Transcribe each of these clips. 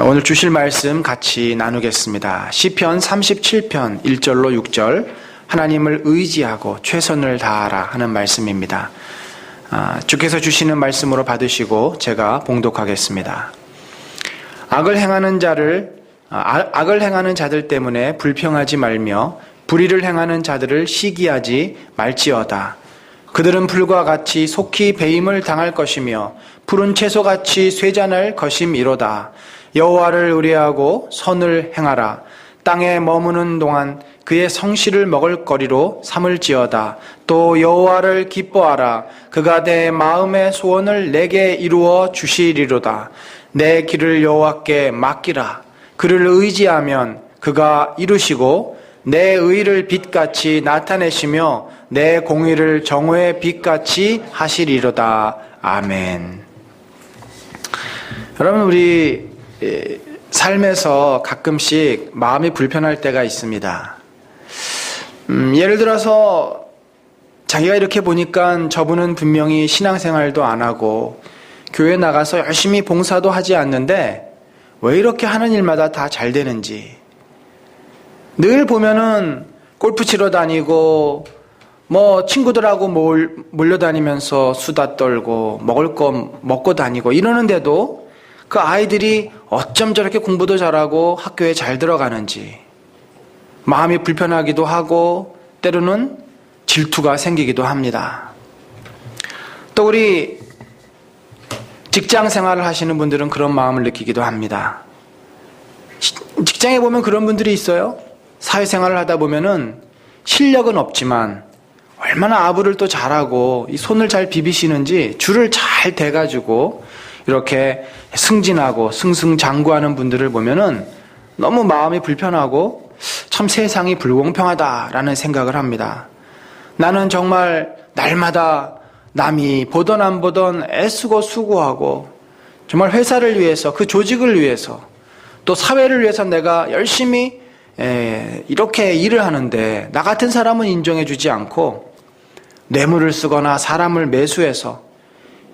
오늘 주실 말씀 같이 나누겠습니다. 시편 37편 1절로 6절, 하나님을 의지하고 최선을 다하라 하는 말씀입니다. 주께서 주시는 말씀으로 받으시고 제가 봉독하겠습니다. 악을 행하는 자들 때문에 불평하지 말며 불의를 행하는 자들을 시기하지 말지어다. 그들은 불과 같이 속히 배임을 당할 것이며 푸른 채소같이 쇠잔할 것임이로다. 여호와를 의뢰하고 선을 행하라. 땅에 머무는 동안 그의 성실을 먹을거리로 삼을지어다. 또 여호와를 기뻐하라. 그가 내 마음의 소원을 내게 이루어 주시리로다. 내 길을 여호와께 맡기라. 그를 의지하면 그가 이루시고 내 의를 빛같이 나타내시며 내 공의를 정오의 빛같이 하시리로다. 아멘. 여러분, 우리 삶에서 가끔씩 마음이 불편할 때가 있습니다. 예를 들어서 자기가 이렇게 보니까 저분은 분명히 신앙생활도 안 하고 교회 나가서 열심히 봉사도 하지 않는데 왜 이렇게 하는 일마다 다 잘 되는지, 늘 보면은 골프 치러 다니고 친구들하고 몰려다니면서 수다 떨고 먹을 거 먹고 다니고 이러는데도 그 아이들이 어쩜 저렇게 공부도 잘하고 학교에 잘 들어가는지 마음이 불편하기도 하고 때로는 질투가 생기기도 합니다. 또 우리 직장 생활을 하시는 분들은 그런 마음을 느끼기도 합니다. 직장에 보면 그런 분들이 있어요. 사회생활을 하다 보면은 실력은 없지만 얼마나 아부를 또 잘하고 이 손을 잘 비비시는지 줄을 잘 대가지고 이렇게 승진하고 승승장구하는 분들을 보면은 너무 마음이 불편하고 참 세상이 불공평하다라는 생각을 합니다. 나는 정말 날마다 남이 보던 안 보던 애쓰고 수고하고 정말 회사를 위해서, 그 조직을 위해서, 또 사회를 위해서 내가 열심히 이렇게 일을 하는데 나 같은 사람은 인정해 주지 않고 뇌물을 쓰거나 사람을 매수해서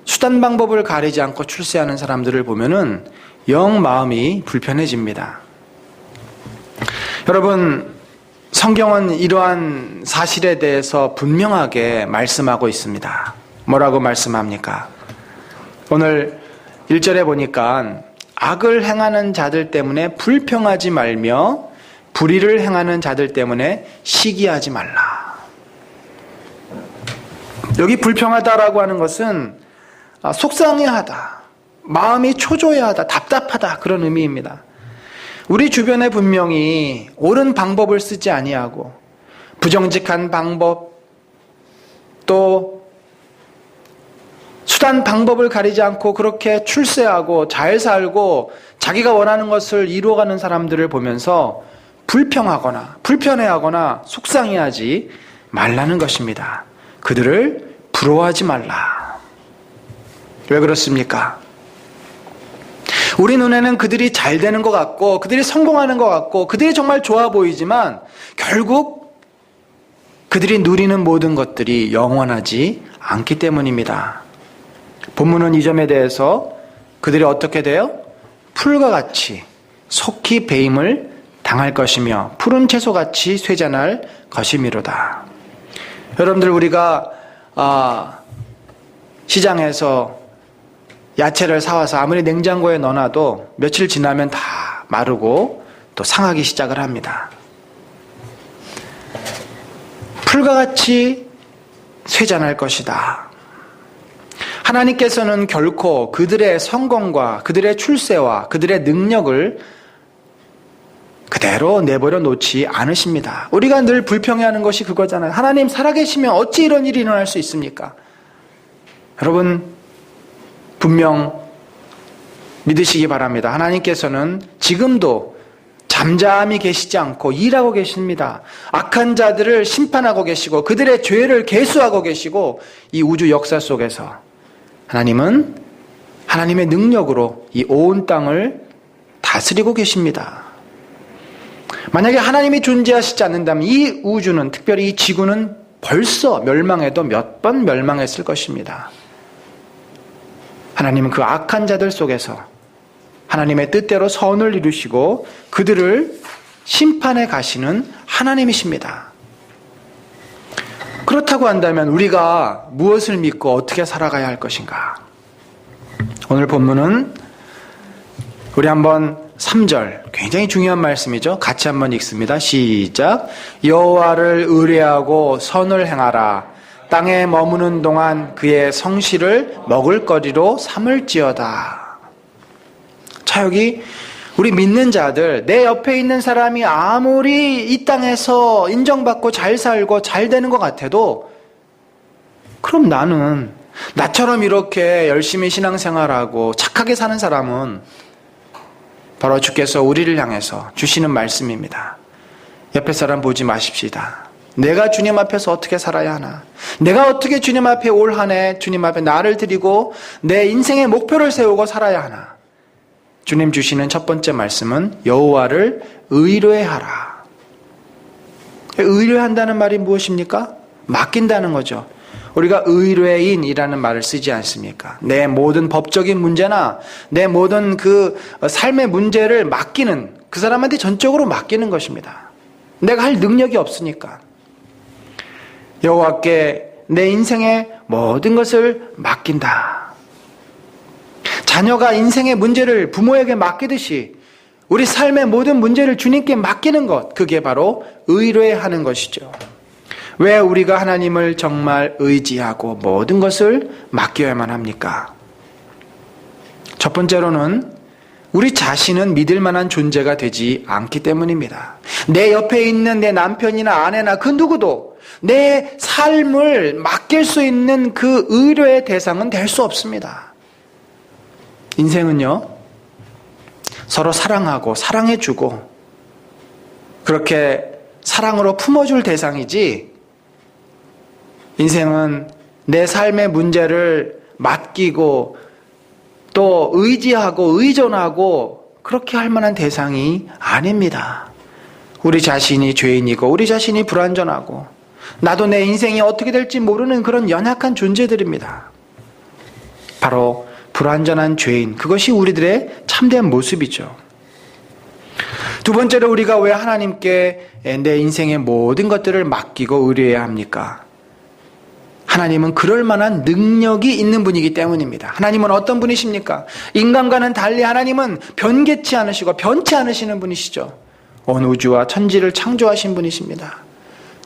수단 방법을 가리지 않고 출세하는 사람들을 보면은 영 마음이 불편해집니다. 여러분, 성경은 이러한 사실에 대해서 분명하게 말씀하고 있습니다. 뭐라고 말씀합니까? 오늘 1절에 보니까 악을 행하는 자들 때문에 불평하지 말며 불의를 행하는 자들 때문에 시기하지 말라. 여기 불평하다라고 하는 것은 속상해하다, 마음이 초조해하다, 답답하다, 그런 의미입니다. 우리 주변에 분명히 옳은 방법을 쓰지 아니하고 부정직한 방법, 또 수단 방법을 가리지 않고 그렇게 출세하고 잘 살고 자기가 원하는 것을 이루어가는 사람들을 보면서 불평하거나 불편해하거나 속상해하지 말라는 것입니다. 그들을 부러워하지 말라. 왜 그렇습니까? 우리 눈에는 그들이 잘 되는 것 같고 그들이 성공하는 것 같고 그들이 정말 좋아 보이지만 결국 그들이 누리는 모든 것들이 영원하지 않기 때문입니다. 본문은 이 점에 대해서 그들이 어떻게 돼요? 풀과 같이 속히 배임을 당할 것이며 푸른 채소같이 쇠잔할 것이미로다. 여러분들, 우리가 시장에서 야채를 사와서 아무리 냉장고에 넣어놔도 며칠 지나면 다 마르고 또 상하기 시작을 합니다. 풀과 같이 쇠잔할 것이다. 하나님께서는 결코 그들의 성공과 그들의 출세와 그들의 능력을 그대로 내버려 놓지 않으십니다. 우리가 늘 불평해하는 것이 그거잖아요. 하나님 살아계시면 어찌 이런 일이 일어날 수 있습니까? 여러분, 분명 믿으시기 바랍니다. 하나님께서는 지금도 잠잠히 계시지 않고 일하고 계십니다. 악한 자들을 심판하고 계시고 그들의 죄를 계수하고 계시고 이 우주 역사 속에서 하나님은 하나님의 능력으로 이 온 땅을 다스리고 계십니다. 만약에 하나님이 존재하시지 않는다면 이 우주는, 특별히 이 지구는 벌써 멸망해도 몇 번 멸망했을 것입니다. 하나님은 그 악한 자들 속에서 하나님의 뜻대로 선을 이루시고 그들을 심판해 가시는 하나님이십니다. 그렇다고 한다면 우리가 무엇을 믿고 어떻게 살아가야 할 것인가? 오늘 본문은 우리 한번 3절, 굉장히 중요한 말씀이죠. 같이 한번 읽습니다. 시작. 여호와를 의뢰하고 선을 행하라. 땅에 머무는 동안 그의 성실을 먹을거리로 삼을지어다. 자, 여기 우리 믿는 자들, 내 옆에 있는 사람이 아무리 이 땅에서 인정받고 잘 살고 잘 되는 것 같아도, 그럼 나처럼 이렇게 열심히 신앙생활하고 착하게 사는 사람은 바로 주께서 우리를 향해서 주시는 말씀입니다. 옆에 사람 보지 마십시다. 내가 주님 앞에서 어떻게 살아야 하나? 내가 어떻게 주님 앞에 올 한 해 주님 앞에 나를 드리고 내 인생의 목표를 세우고 살아야 하나? 주님 주시는 첫 번째 말씀은 여호와를 의뢰하라. 의뢰한다는 말이 무엇입니까? 맡긴다는 거죠. 우리가 의뢰인이라는 말을 쓰지 않습니까? 내 모든 법적인 문제나 내 모든 그 삶의 문제를 맡기는, 그 사람한테 전적으로 맡기는 것입니다. 내가 할 능력이 없으니까. 여호와께 내 인생의 모든 것을 맡긴다. 자녀가 인생의 문제를 부모에게 맡기듯이 우리 삶의 모든 문제를 주님께 맡기는 것, 그게 바로 의뢰하는 것이죠. 왜 우리가 하나님을 정말 의지하고 모든 것을 맡겨야만 합니까? 첫 번째로는 우리 자신은 믿을 만한 존재가 되지 않기 때문입니다. 내 옆에 있는 내 남편이나 아내나 그 누구도 내 삶을 맡길 수 있는 그 의뢰의 대상은 될 수 없습니다. 인생은요, 서로 사랑하고 사랑해주고 그렇게 사랑으로 품어줄 대상이지, 인생은 내 삶의 문제를 맡기고 또 의지하고 의존하고 그렇게 할 만한 대상이 아닙니다. 우리 자신이 죄인이고 우리 자신이 불완전하고 나도 내 인생이 어떻게 될지 모르는 그런 연약한 존재들입니다. 바로 불완전한 죄인, 그것이 우리들의 참된 모습이죠. 두 번째로 우리가 왜 하나님께 내 인생의 모든 것들을 맡기고 의뢰해야 합니까? 하나님은 그럴 만한 능력이 있는 분이기 때문입니다. 하나님은 어떤 분이십니까? 인간과는 달리 하나님은 변개치 않으시고 변치 않으시는 분이시죠. 온 우주와 천지를 창조하신 분이십니다.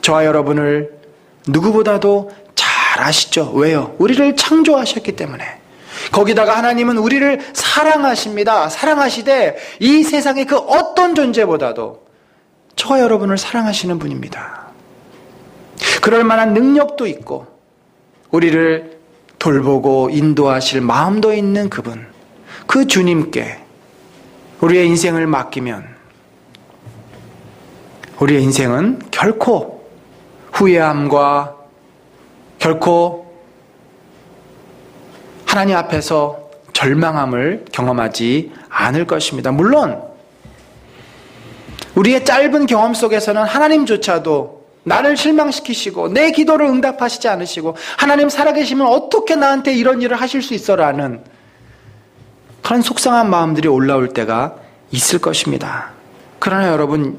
저와 여러분을 누구보다도 잘 아시죠? 왜요? 우리를 창조하셨기 때문에. 거기다가 하나님은 우리를 사랑하십니다. 사랑하시되 이 세상의 그 어떤 존재보다도 저와 여러분을 사랑하시는 분입니다. 그럴 만한 능력도 있고 우리를 돌보고 인도하실 마음도 있는 그분, 그 주님께 우리의 인생을 맡기면 우리의 인생은 결코 후회함과 결코 하나님 앞에서 절망함을 경험하지 않을 것입니다. 물론 우리의 짧은 경험 속에서는 하나님조차도 나를 실망시키시고 내 기도를 응답하시지 않으시고 하나님 살아계시면 어떻게 나한테 이런 일을 하실 수 있어라는 그런 속상한 마음들이 올라올 때가 있을 것입니다. 그러나 여러분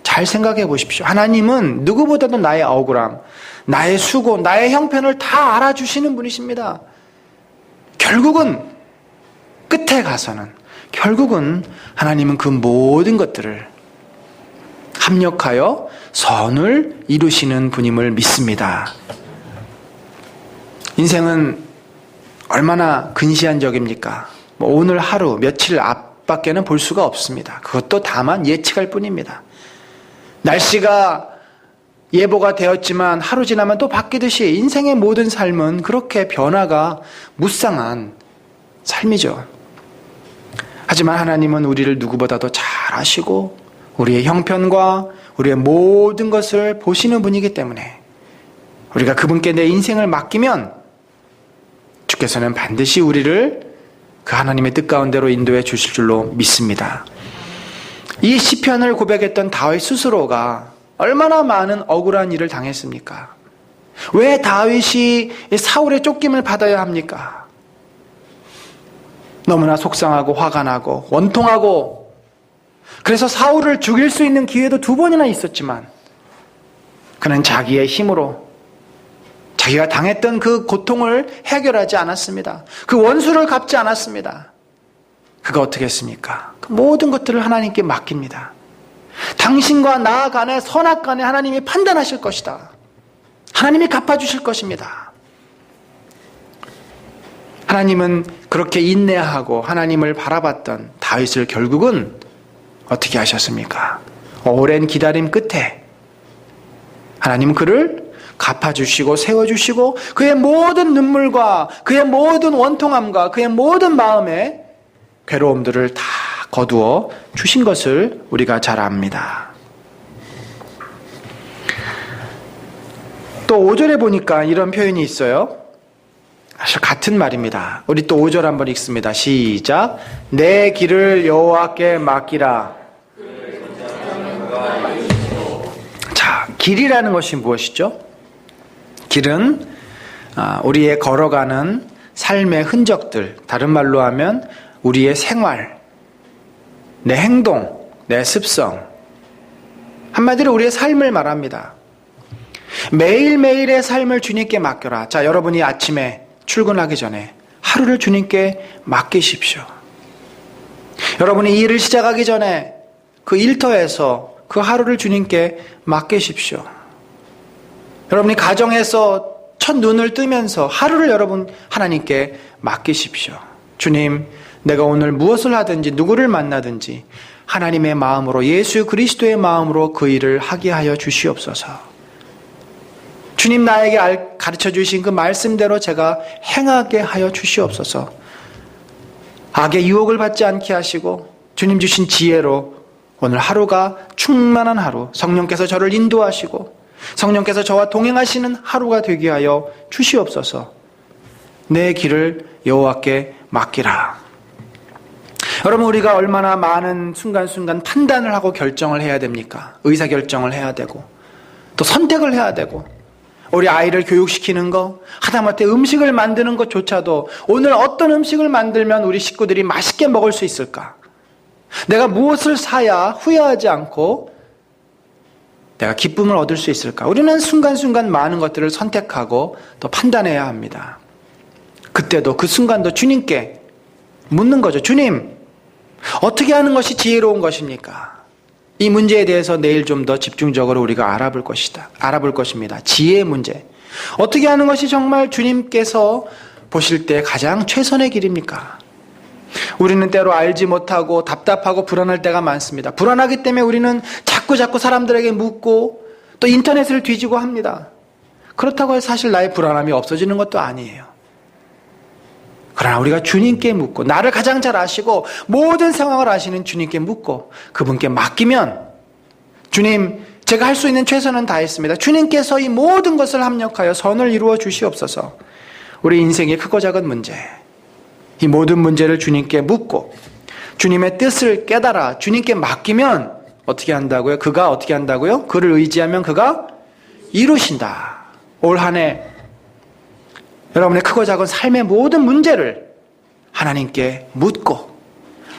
잘 생각해 보십시오. 하나님은 누구보다도 나의 억울함, 나의 수고, 나의 형편을 다 알아주시는 분이십니다. 결국은 끝에 가서는 결국은 하나님은 그 모든 것들을 합력하여 선을 이루시는 분임을 믿습니다. 인생은 얼마나 근시안적입니까? 오늘 하루, 며칠 앞밖에는 볼 수가 없습니다. 그것도 다만 예측할 뿐입니다. 날씨가 예보가 되었지만 하루 지나면 또 바뀌듯이 인생의 모든 삶은 그렇게 변화가 무쌍한 삶이죠. 하지만 하나님은 우리를 누구보다도 잘 아시고 우리의 형편과 우리의 모든 것을 보시는 분이기 때문에 우리가 그분께 내 인생을 맡기면 주께서는 반드시 우리를 그 하나님의 뜻 가운데로 인도해 주실 줄로 믿습니다. 이 시편을 고백했던 다윗 스스로가 얼마나 많은 억울한 일을 당했습니까? 왜 다윗이 사울의 쫓김을 받아야 합니까? 너무나 속상하고 화가 나고 원통하고, 그래서 사울을 죽일 수 있는 기회도 2번이나 있었지만 그는 자기의 힘으로 자기가 당했던 그 고통을 해결하지 않았습니다. 그 원수를 갚지 않았습니다. 그가 어떻게 했습니까? 그 모든 것들을 하나님께 맡깁니다. 당신과 나 간의 선악간에 하나님이 판단하실 것이다. 하나님이 갚아주실 것입니다. 하나님은 그렇게 인내하고 하나님을 바라봤던 다윗을 결국은 어떻게 하셨습니까? 오랜 기다림 끝에 하나님은 그를 갚아주시고 세워주시고 그의 모든 눈물과 그의 모든 원통함과 그의 모든 마음의 괴로움들을 다 거두어 주신 것을 우리가 잘 압니다. 또 5절에 보니까 이런 표현이 있어요. 사실 같은 말입니다. 우리 또 5절 한번 읽습니다. 시작. 내 길을 여호와께 맡기라. 자, 길이라는 것이 무엇이죠? 길은 우리의 걸어가는 삶의 흔적들, 다른 말로 하면 우리의 생활, 내 행동, 내 습성, 한마디로 우리의 삶을 말합니다. 매일매일의 삶을 주님께 맡겨라. 자, 여러분이 아침에 출근하기 전에 하루를 주님께 맡기십시오. 여러분이 일을 시작하기 전에 그 일터에서 그 하루를 주님께 맡기십시오. 여러분이 가정에서 첫 눈을 뜨면서 하루를 여러분 하나님께 맡기십시오. 주님, 내가 오늘 무엇을 하든지 누구를 만나든지 하나님의 마음으로, 예수 그리스도의 마음으로 그 일을 하게 하여 주시옵소서. 주님, 나에게 가르쳐 주신 그 말씀대로 제가 행하게 하여 주시옵소서. 악의 유혹을 받지 않게 하시고 주님 주신 지혜로 오늘 하루가 충만한 하루, 성령께서 저를 인도하시고 성령께서 저와 동행하시는 하루가 되게 하여 주시옵소서. 내 길을 여호와께 맡기라. 여러분, 우리가 얼마나 많은 순간순간 판단을 하고 결정을 해야 됩니까? 의사결정을 해야 되고 또 선택을 해야 되고, 우리 아이를 교육시키는 거, 하다못해 음식을 만드는 것조차도 오늘 어떤 음식을 만들면 우리 식구들이 맛있게 먹을 수 있을까? 내가 무엇을 사야 후회하지 않고 내가 기쁨을 얻을 수 있을까? 우리는 순간순간 많은 것들을 선택하고 또 판단해야 합니다. 그때도 그 순간도 주님께 묻는 거죠. 주님, 어떻게 하는 것이 지혜로운 것입니까? 이 문제에 대해서 내일 좀 더 집중적으로 우리가 알아볼 것입니다. 지혜의 문제. 어떻게 하는 것이 정말 주님께서 보실 때 가장 최선의 길입니까? 우리는 때로 알지 못하고 답답하고 불안할 때가 많습니다. 불안하기 때문에 우리는 자꾸 사람들에게 묻고 또 인터넷을 뒤지고 합니다. 그렇다고 해서 사실 나의 불안함이 없어지는 것도 아니에요. 그러나 우리가 주님께 묻고, 나를 가장 잘 아시고 모든 상황을 아시는 주님께 묻고 그분께 맡기면, 주님, 제가 할 수 있는 최선은 다했습니다. 주님께서 이 모든 것을 합력하여 선을 이루어 주시옵소서. 우리 인생의 크고 작은 문제, 이 모든 문제를 주님께 묻고 주님의 뜻을 깨달아 주님께 맡기면 어떻게 한다고요? 그가 어떻게 한다고요? 그를 의지하면 그가 이루신다. 올 한 해 여러분의 크고 작은 삶의 모든 문제를 하나님께 묻고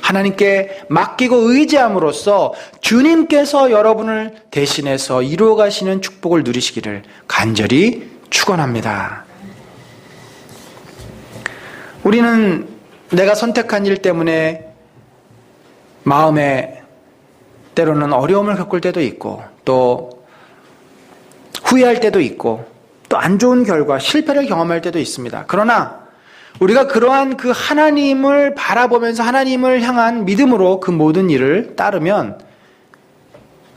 하나님께 맡기고 의지함으로써 주님께서 여러분을 대신해서 이루어 가시는 축복을 누리시기를 간절히 축원합니다. 우리는 내가 선택한 일 때문에 마음에 때로는 어려움을 겪을 때도 있고 또 후회할 때도 있고 또 안 좋은 결과, 실패를 경험할 때도 있습니다. 그러나 우리가 그러한 그 하나님을 바라보면서 하나님을 향한 믿음으로 그 모든 일을 따르면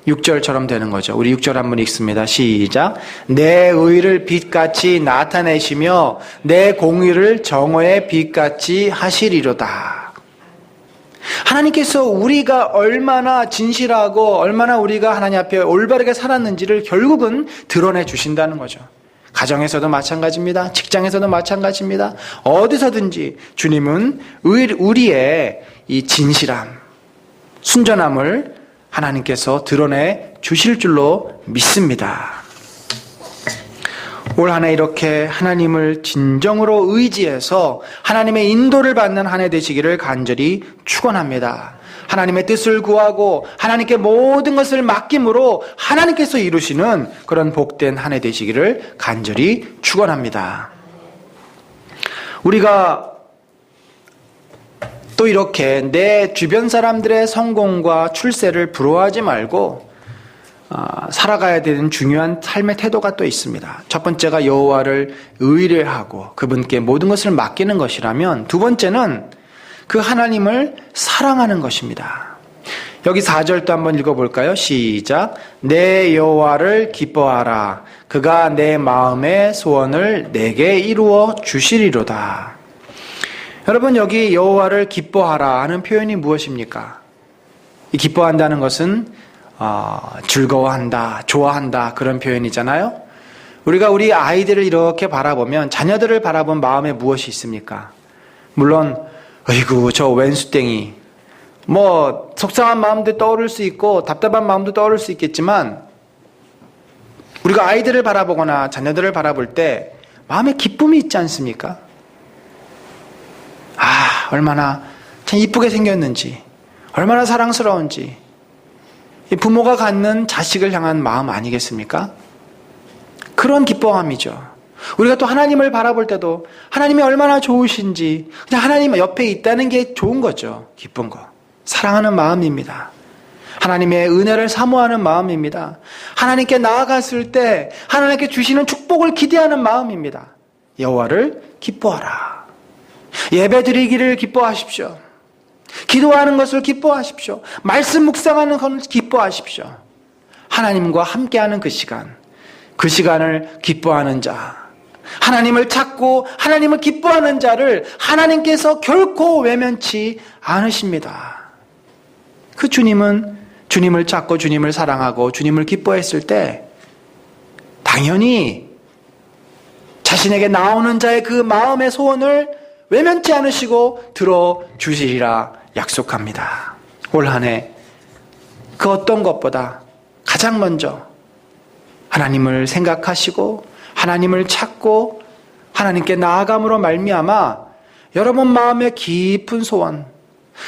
6절처럼 되는 거죠. 우리 6절 한번 읽습니다. 시작. 내 의를 빛같이 나타내시며 내 공의를 정오의 빛같이 하시리로다. 하나님께서 우리가 얼마나 진실하고 얼마나 우리가 하나님 앞에 올바르게 살았는지를 결국은 드러내 주신다는 거죠. 가정에서도 마찬가지입니다. 직장에서도 마찬가지입니다. 어디서든지 주님은 우리의 이 진실함, 순전함을 하나님께서 드러내 주실 줄로 믿습니다. 올 한 해 이렇게 하나님을 진정으로 의지해서 하나님의 인도를 받는 한 해 되시기를 간절히 축원합니다. 하나님의 뜻을 구하고 하나님께 모든 것을 맡김으로 하나님께서 이루시는 그런 복된 한 해 되시기를 간절히 축원합니다. 우리가 또 이렇게 내 주변 사람들의 성공과 출세를 부러워하지 말고 살아가야 되는 중요한 삶의 태도가 또 있습니다. 첫 번째가 여호와를 의뢰하고 그분께 모든 것을 맡기는 것이라면, 두 번째는 그 하나님을 사랑하는 것입니다. 여기 4절도 한번 읽어볼까요? 시작. 내 여호와를 기뻐하라. 그가 내 마음의 소원을 내게 이루어 주시리로다. 여러분, 여기 여호와를 기뻐하라 하는 표현이 무엇입니까? 이 기뻐한다는 것은 즐거워한다, 좋아한다, 그런 표현이잖아요. 우리가 우리 아이들을 이렇게 바라보면, 자녀들을 바라본 마음에 무엇이 있습니까? 물론 어이구 저 웬수땡이, 뭐 속상한 마음도 떠오를 수 있고 답답한 마음도 떠오를 수 있겠지만, 우리가 아이들을 바라보거나 자녀들을 바라볼 때 마음에 기쁨이 있지 않습니까? 얼마나 참 이쁘게 생겼는지, 얼마나 사랑스러운지, 부모가 갖는 자식을 향한 마음 아니겠습니까? 그런 기뻐함이죠. 우리가 또 하나님을 바라볼 때도 하나님이 얼마나 좋으신지, 그냥 하나님 옆에 있다는 게 좋은 거죠. 기쁜 거. 사랑하는 마음입니다. 하나님의 은혜를 사모하는 마음입니다. 하나님께 나아갔을 때 하나님께 주시는 축복을 기대하는 마음입니다. 여호와를 기뻐하라. 예배드리기를 기뻐하십시오. 기도하는 것을 기뻐하십시오. 말씀 묵상하는 것을 기뻐하십시오. 하나님과 함께하는 그 시간을 기뻐하는 자, 하나님을 찾고 하나님을 기뻐하는 자를 하나님께서 결코 외면치 않으십니다. 그 주님은 주님을 찾고 주님을 사랑하고 주님을 기뻐했을 때 당연히 자신에게 나오는 자의 그 마음의 소원을 외면치 않으시고 들어주시리라 약속합니다. 올 한 해 그 어떤 것보다 가장 먼저 하나님을 생각하시고 하나님을 찾고 하나님께 나아감으로 말미암아 여러분 마음의 깊은 소원,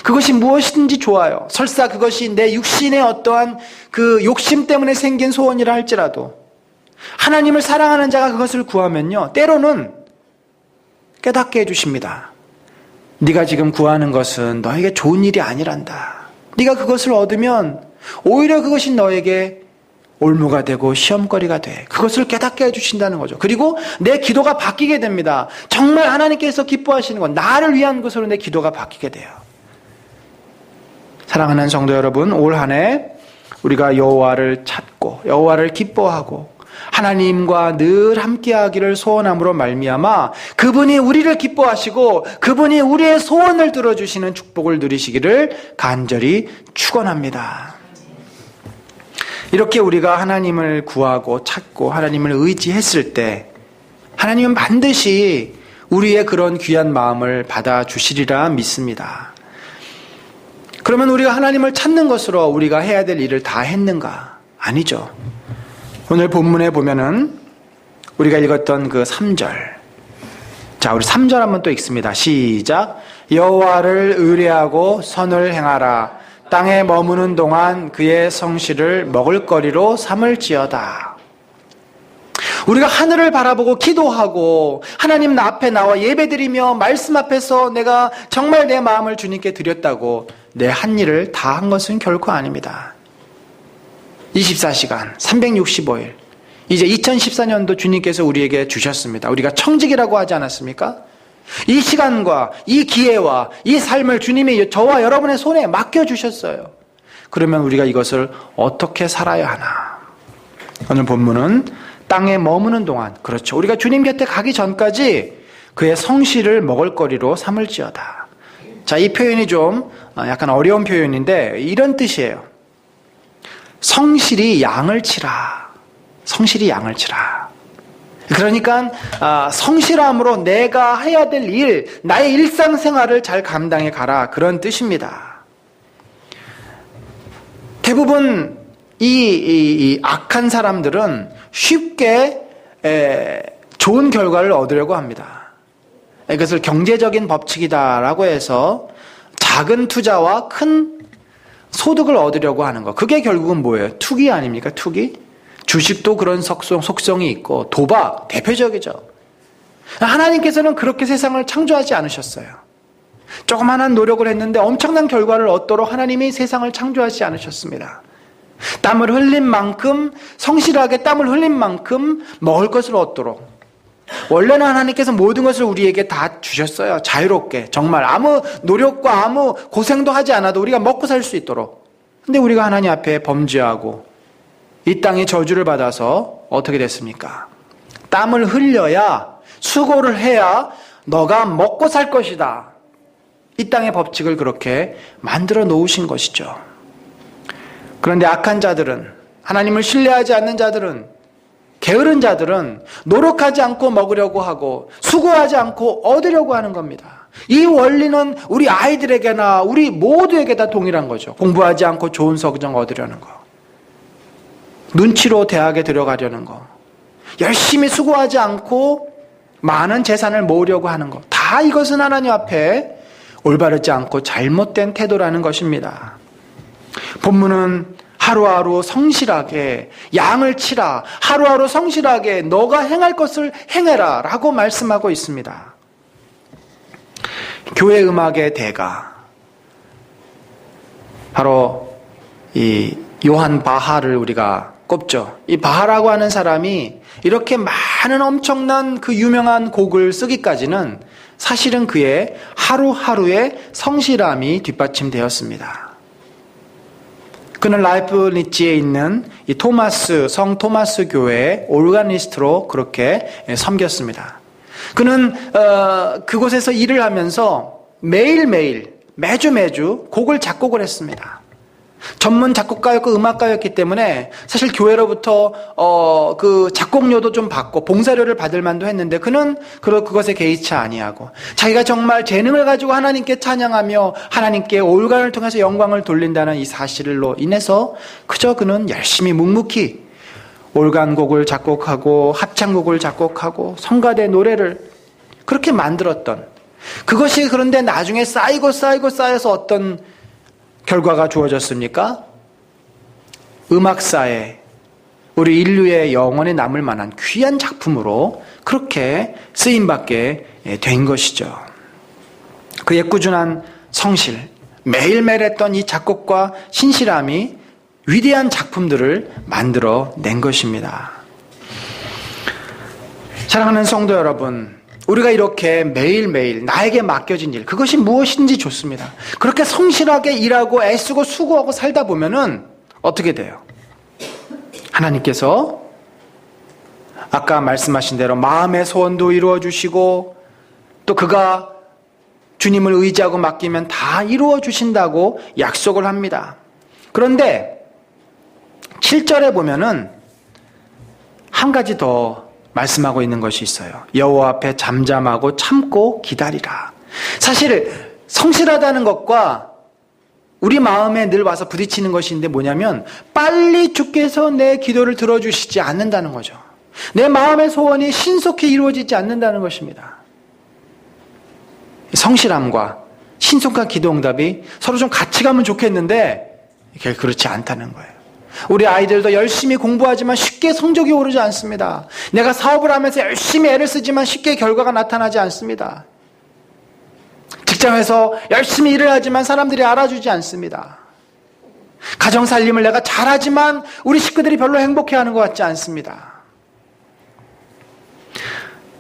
그것이 무엇이든지 좋아요. 설사 그것이 내 육신의 어떠한 그 욕심 때문에 생긴 소원이라 할지라도 하나님을 사랑하는 자가 그것을 구하면요, 때로는 깨닫게 해주십니다. 네가 지금 구하는 것은 너에게 좋은 일이 아니란다. 네가 그것을 얻으면 오히려 그것이 너에게 올무가 되고 시험거리가 돼. 그것을 깨닫게 해주신다는 거죠. 그리고 내 기도가 바뀌게 됩니다. 정말 하나님께서 기뻐하시는 건 나를 위한 것으로 내 기도가 바뀌게 돼요. 사랑하는 성도 여러분, 올 한 해 우리가 여호와를 찾고 여호와를 기뻐하고 하나님과 늘 함께하기를 소원함으로 말미암아 그분이 우리를 기뻐하시고 그분이 우리의 소원을 들어주시는 축복을 누리시기를 간절히 축원합니다. 이렇게 우리가 하나님을 구하고 찾고 하나님을 의지했을 때 하나님은 반드시 우리의 그런 귀한 마음을 받아주시리라 믿습니다. 그러면 우리가 하나님을 찾는 것으로 우리가 해야 될 일을 다 했는가? 아니죠. 오늘 본문에 보면은 우리가 읽었던 그 3절. 자, 우리 3절 한번 또 읽습니다. 시작. 여호와를 의뢰하고 선을 행하라. 땅에 머무는 동안 그의 성실을 먹을거리로 삼을지어다. 우리가 하늘을 바라보고 기도하고 하나님 앞에 나와 예배드리며 말씀 앞에서 내가 정말 내 마음을 주님께 드렸다고 내 한 일을 다 한 것은 결코 아닙니다. 24시간 365일 이제 2014년도 주님께서 우리에게 주셨습니다. 우리가 청직이라고 하지 않았습니까? 이 시간과 이 기회와 이 삶을 주님이 저와 여러분의 손에 맡겨주셨어요. 그러면 우리가 이것을 어떻게 살아야 하나? 오늘 본문은 땅에 머무는 동안, 그렇죠, 우리가 주님 곁에 가기 전까지 그의 성실을 먹을거리로 삼을지어다. 자, 이 표현이 좀 약간 어려운 표현인데 이런 뜻이에요. 성실히 양을 치라. 성실히 양을 치라. 그러니까 성실함으로 내가 해야 될 일, 나의 일상생활을 잘 감당해 가라, 그런 뜻입니다. 대부분 이 악한 사람들은 쉽게 좋은 결과를 얻으려고 합니다. 이것을 경제적인 법칙이다라고 해서 작은 투자와 큰 소득을 얻으려고 하는 거. 그게 결국은 뭐예요? 투기 아닙니까? 투기? 주식도 그런 속성이 있고 도박 대표적이죠. 하나님께서는 그렇게 세상을 창조하지 않으셨어요. 조그마한 노력을 했는데 엄청난 결과를 얻도록 하나님이 세상을 창조하지 않으셨습니다. 땀을 흘린 만큼, 성실하게 땀을 흘린 만큼 먹을 것을 얻도록. 원래는 하나님께서 모든 것을 우리에게 다 주셨어요. 자유롭게. 정말 아무 노력과 아무 고생도 하지 않아도 우리가 먹고 살 수 있도록. 근데 우리가 하나님 앞에 범죄하고 이 땅에 저주를 받아서 어떻게 됐습니까? 땀을 흘려야, 수고를 해야 너가 먹고 살 것이다. 이 땅의 법칙을 그렇게 만들어 놓으신 것이죠. 그런데 악한 자들은, 하나님을 신뢰하지 않는 자들은, 게으른 자들은 노력하지 않고 먹으려고 하고 수고하지 않고 얻으려고 하는 겁니다. 이 원리는 우리 아이들에게나 우리 모두에게 다 동일한 거죠. 공부하지 않고 좋은 성적 얻으려는 거. 눈치로 대학에 들어가려는 거. 열심히 수고하지 않고 많은 재산을 모으려고 하는 거. 다 이것은 하나님 앞에 올바르지 않고 잘못된 태도라는 것입니다. 본문은 하루하루 성실하게 양을 치라. 하루하루 성실하게 너가 행할 것을 행해라 라고 말씀하고 있습니다. 교회 음악의 대가, 바로 이 요한 바하를 우리가 꼽죠. 이 바하라고 하는 사람이 이렇게 많은 엄청난 그 유명한 곡을 쓰기까지는 사실은 그의 하루하루의 성실함이 뒷받침되었습니다. 그는 라이프니츠에 있는 이 성 토마스 교회의 오르가니스트로 그렇게 섬겼습니다. 그는 그곳에서 일을 하면서 매일매일 매주 곡을 작곡을 했습니다. 전문 작곡가였고 음악가였기 때문에 사실 교회로부터 그 작곡료도 좀 받고 봉사료를 받을 만도 했는데 그는 그것에 개의치 아니하고 자기가 정말 재능을 가지고 하나님께 찬양하며 하나님께 올간을 통해서 영광을 돌린다는 이 사실로 인해서 그저 그는 열심히 묵묵히 올간곡을 작곡하고 합창곡을 작곡하고 성가대 노래를 그렇게 만들었던 그것이 그런데 나중에 쌓여서 어떤 결과가 주어졌습니까? 음악사에 우리 인류의 영혼에 남을 만한 귀한 작품으로 그렇게 쓰임받게 된 것이죠. 그의 꾸준한 성실, 매일매일 했던 이 작곡과 신실함이 위대한 작품들을 만들어 낸 것입니다. 사랑하는 성도 여러분, 우리가 이렇게 매일매일 나에게 맡겨진 일, 그것이 무엇인지 좋습니다. 그렇게 성실하게 일하고 애쓰고 수고하고 살다 보면은 어떻게 돼요? 하나님께서 아까 말씀하신 대로 마음의 소원도 이루어 주시고 또 그가 주님을 의지하고 맡기면 다 이루어 주신다고 약속을 합니다. 그런데 7절에 보면은 한 가지 더 말씀하고 있는 것이 있어요. 여호와 앞에 잠잠하고 참고 기다리라. 사실 성실하다는 것과 우리 마음에 늘 와서 부딪히는 것인데 뭐냐면 빨리 주께서 내 기도를 들어주시지 않는다는 거죠. 내 마음의 소원이 신속히 이루어지지 않는다는 것입니다. 성실함과 신속한 기도 응답이 서로 좀 같이 가면 좋겠는데 이게 그렇지 않다는 거예요. 우리 아이들도 열심히 공부하지만 쉽게 성적이 오르지 않습니다. 내가 사업을 하면서 열심히 애를 쓰지만 쉽게 결과가 나타나지 않습니다. 직장에서 열심히 일을 하지만 사람들이 알아주지 않습니다. 가정 살림을 내가 잘하지만 우리 식구들이 별로 행복해하는 것 같지 않습니다.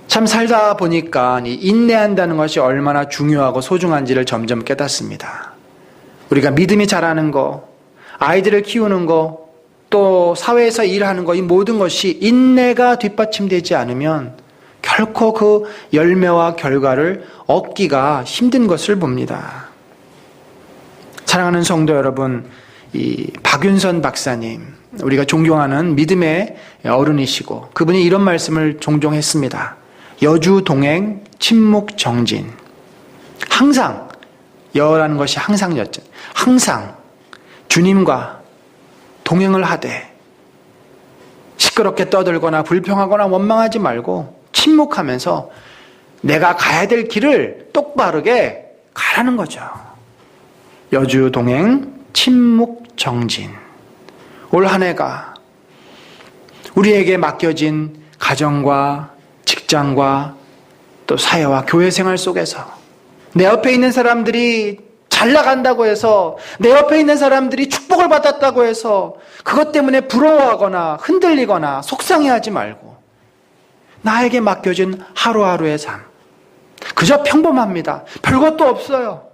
참 살다 보니까 인내한다는 것이 얼마나 중요하고 소중한지를 점점 깨닫습니다. 우리가 믿음이 자라는 거, 아이들을 키우는 거, 또 사회에서 일하는 거, 이 모든 것이 인내가 뒷받침되지 않으면 결코 그 열매와 결과를 얻기가 힘든 것을 봅니다. 사랑하는 성도 여러분, 이 박윤선 박사님, 우리가 존경하는 믿음의 어른이시고 그분이 이런 말씀을 종종 했습니다. 여주 동행, 침묵 정진. 항상, 여라는 것이 항상이었죠. 항상 주님과 동행을 하되 시끄럽게 떠들거나 불평하거나 원망하지 말고 침묵하면서 내가 가야 될 길을 똑바르게 가라는 거죠. 여주 동행 침묵 정진. 올 한 해가 우리에게 맡겨진 가정과 직장과 또 사회와 교회 생활 속에서 내 옆에 있는 사람들이 잘 나간다고 해서, 내 옆에 있는 사람들이 축복을 받았다고 해서 그것 때문에 부러워하거나 흔들리거나 속상해하지 말고 나에게 맡겨진 하루하루의 삶, 그저 평범합니다. 별것도 없어요.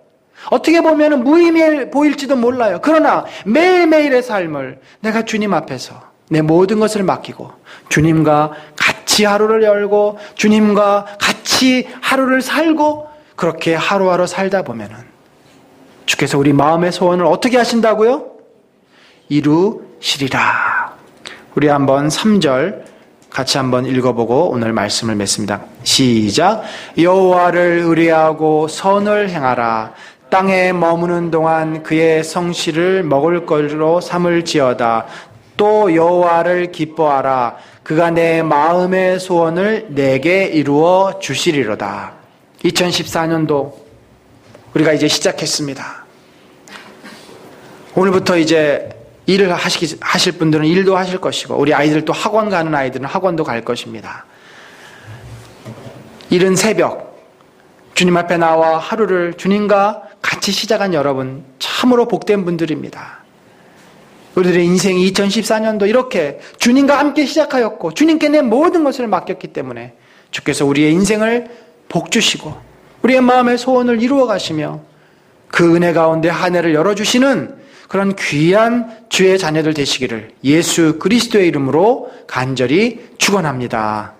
어떻게 보면 무의미해 보일지도 몰라요. 그러나 매일매일의 삶을 내가 주님 앞에서 내 모든 것을 맡기고 주님과 같이 하루를 열고 주님과 같이 하루를 살고 그렇게 하루하루 살다 보면은 주께서 우리 마음의 소원을 어떻게 하신다고요? 이루시리라. 우리 한번 3절 같이 한번 읽어보고 오늘 말씀을 맺습니다. 시작. 여호와를 의뢰하고 선을 행하라. 땅에 머무는 동안 그의 성실을 먹을 것으로 삼을지어다. 또 여호와를 기뻐하라. 그가 내 마음의 소원을 내게 이루어 주시리로다. 2014년도 우리가 이제 시작했습니다. 오늘부터 이제 일을 하실 분들은 일도 하실 것이고 우리 아이들도 학원 가는 아이들은 학원도 갈 것입니다. 이른 새벽 주님 앞에 나와 하루를 주님과 같이 시작한 여러분 참으로 복된 분들입니다. 우리들의 인생이 2014년도 이렇게 주님과 함께 시작하였고 주님께 내 모든 것을 맡겼기 때문에 주께서 우리의 인생을 복주시고 우리의 마음의 소원을 이루어 가시며 그 은혜 가운데 한 해를 열어주시는 그런 귀한 주의 자녀들 되시기를 예수 그리스도의 이름으로 간절히 축원합니다.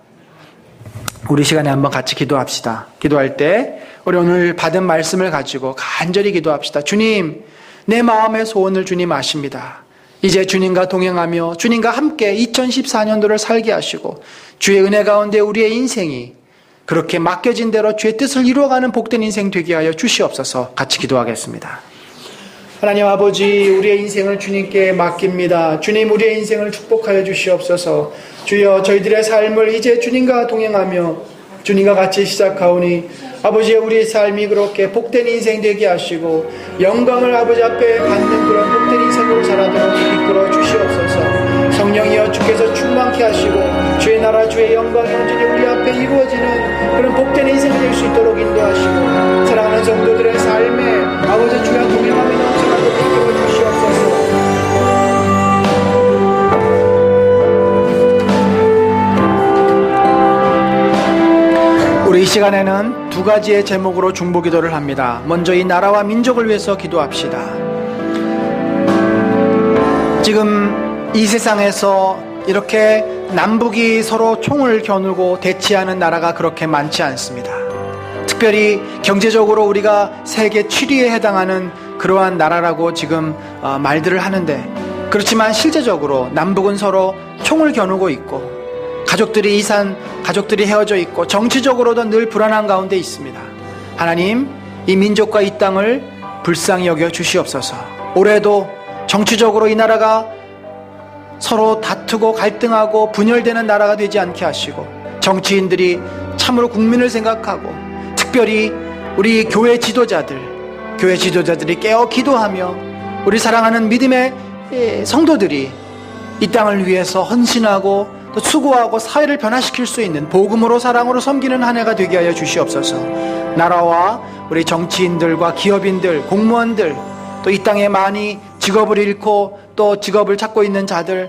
우리 시간에 한번 같이 기도합시다. 기도할 때 우리 오늘 받은 말씀을 가지고 간절히 기도합시다. 주님, 내 마음의 소원을 주님 아십니다. 이제 주님과 동행하며 주님과 함께 2014년도를 살게 하시고 주의 은혜 가운데 우리의 인생이 그렇게 맡겨진 대로 주의 뜻을 이루어가는 복된 인생 되게 하여 주시옵소서. 같이 기도하겠습니다. 하나님 아버지, 우리의 인생을 주님께 맡깁니다. 주님, 우리의 인생을 축복하여 주시옵소서. 주여, 저희들의 삶을 이제 주님과 동행하며 주님과 같이 시작하오니 아버지, 우리의 삶이 그렇게 복된 인생 되게 하시고 영광을 아버지 앞에 받는 그런 복된 인생으로 자라도록 이끌어 주시옵소서. 성령이여 주께서 충만케 하시고 주의 나라 주의 영광이 온전히 우리 앞에 이루어지는 그런 복된 인생 될 수 있도록 인도하시고 사랑하는 성도들의 삶에 아버지 주와 동행하며 넘쳐나도록 이끌어 주시옵소서. 우리 이 시간에는 두 가지의 제목으로 중보기도를 합니다. 먼저 이 나라와 민족을 위해서 기도합시다. 지금 이 세상에서 이렇게 남북이 서로 총을 겨누고 대치하는 나라가 그렇게 많지 않습니다. 특별히 경제적으로 우리가 세계 7위에 해당하는 그러한 나라라고 지금 말들을 하는데, 그렇지만 실제적으로 남북은 서로 총을 겨누고 있고 가족들이 헤어져 있고 정치적으로도 늘 불안한 가운데 있습니다. 하나님, 이 민족과 이 땅을 불쌍히 여겨 주시옵소서. 올해도 정치적으로 이 나라가 서로 다투고 갈등하고 분열되는 나라가 되지 않게 하시고 정치인들이 참으로 국민을 생각하고 특별히 우리 교회 지도자들이 깨어 기도하며 우리 사랑하는 믿음의 성도들이 이 땅을 위해서 헌신하고 또 수고하고 사회를 변화시킬 수 있는 복음으로 사랑으로 섬기는 한 해가 되게 하여 주시옵소서. 나라와 우리 정치인들과 기업인들, 공무원들, 또 이 땅에 많이 직업을 잃고 또 직업을 찾고 있는 자들,